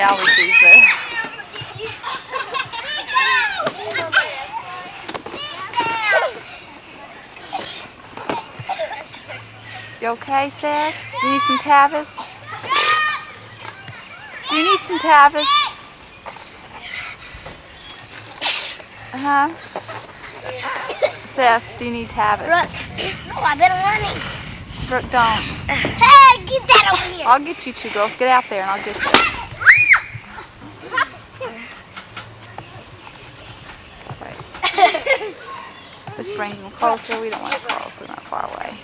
He always sees there. You okay, Seth? You need some Tavist? Do you need some Tavist? Uh-huh. Seth, do you need Tavist? No, I've been running. Brooke, don't. Hey, get that over here. I'll get you two girls. Get out there and I'll get you. Okay. Let's bring them closer. We don't want to close. We're not far away.